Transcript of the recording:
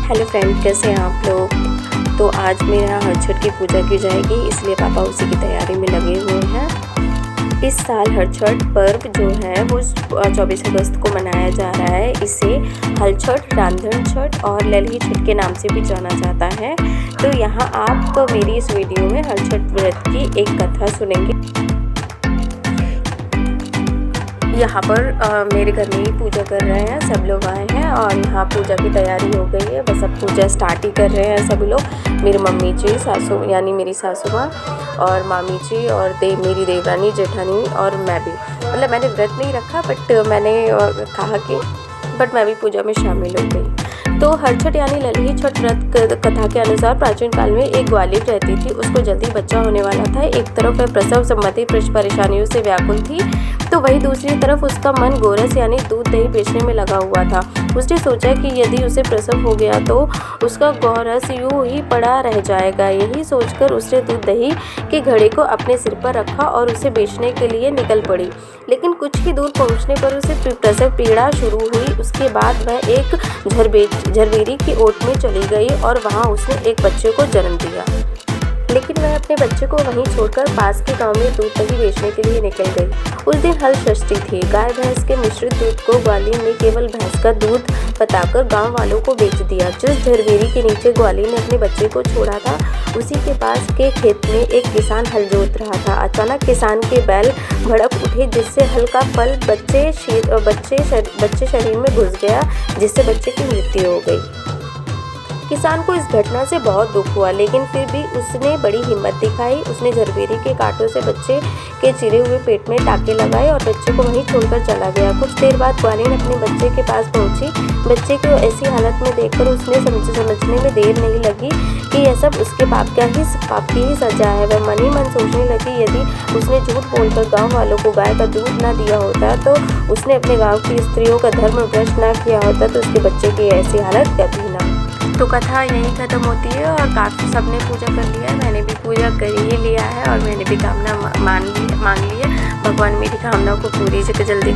Hello friend, कैसे हैं आप लोग। तो आज मेरा हर छठ की पूजा की जाएगी, इसलिए पापा उसी की तैयारी में लगे हुए हैं। इस साल हर छठ पर्व जो है वो 24 अगस्त को मनाया जा रहा है। इसे हल छठ, रांधन छठ और ललही छठ के नाम से भी जाना जाता है। तो यहाँ आप मेरी इस वीडियो में हर छठ व्रत की एक कथा सुनेंगे। यहाँ पर मेरे घर में ही पूजा कर रहे हैं, सब लोग आए हैं और यहाँ पूजा की तैयारी हो गई है। बस अब पूजा स्टार्ट ही कर रहे हैं सभी लोग। मेरी मम्मी जी, सासू यानी मेरी सासू माँ और मामी जी और मेरी देवरानी, जेठानी और मैं भी। मतलब मैंने व्रत नहीं रखा बट मैंने कहा कि मैं भी पूजा में शामिल हो गई। तो हर छठ यानी ललही छठ व्रत कथा के अनुसार प्राचीन काल में एक ग्वालिन रहती थी। उसको जल्दी बच्चा होने वाला था। एक तरफ वह प्रसव संबंधी परेशानियों से व्याकुल थी, तो वहीं दूसरी तरफ उसका मन गोरस यानी दूध दही बेचने में लगा हुआ था। उसने सोचा कि यदि उसे प्रसव हो गया तो उसका गोरस यूं ही पड़ा रह जाएगा। यही सोचकर उसने दूध दही के घड़े को अपने सिर पर रखा और उसे बेचने के लिए निकल पड़ी। लेकिन कुछ ही दूर पहुंचने पर उसे प्रसव पीड़ा शुरू हुई। उसके बाद वह एक झरबेरी की ओट में चली गई और वहां उसने एक बच्चे को जन्म दिया। लेकिन वह अपने बच्चे को वहीं छोड़कर पास के गांव में दूध दही बेचने के लिए निकल गई। उस दिन हल षष्ठी थी। गाय भैंस के मिश्रित दूध को ग्वालिन ने केवल भैंस का दूध बताकर गांव वालों को बेच दिया। जिस झरबेरी के नीचे ग्वालिन ने अपने बच्चे को छोड़ा था, उसी के पास के खेत में एक किसान हल जोत रहा था। अचानक किसान के बैल भड़क उठे, जिससे हल का फल बच्चे शरीर में घुस गया, जिससे बच्चे की मृत्यु हो गई। किसान को इस घटना से बहुत दुख हुआ, लेकिन फिर भी उसने बड़ी हिम्मत दिखाई। उसने झरबेरी के कांटों से बच्चे के चिरे हुए पेट में टाके लगाए और बच्चे को वहीं छोड़कर चला गया। कुछ देर बाद ग्वालिन अपने बच्चे के पास पहुंची। बच्चे को ऐसी हालत में देखकर उसने समझने में देर नहीं लगी कि यह सब उसके पाप की ही सजा है। वह मन ही मन सोचने लगी, यदि उसने झूठ बोलकर गाँव वालों को गाय का दूध न दिया होता, तो उसने अपने गाँव की स्त्रियों का धर्म भ्रष्ट न किया होता, तो उसके बच्चे की ऐसी हालत कभी ना। तो कथा यहीं ख़त्म होती है और काफ़ी सबने पूजा कर लिया है। मैंने भी पूजा कर ही लिया है और मैंने भी कामना मांग ली है। भगवान मेरी कामना को पूरी जल्दी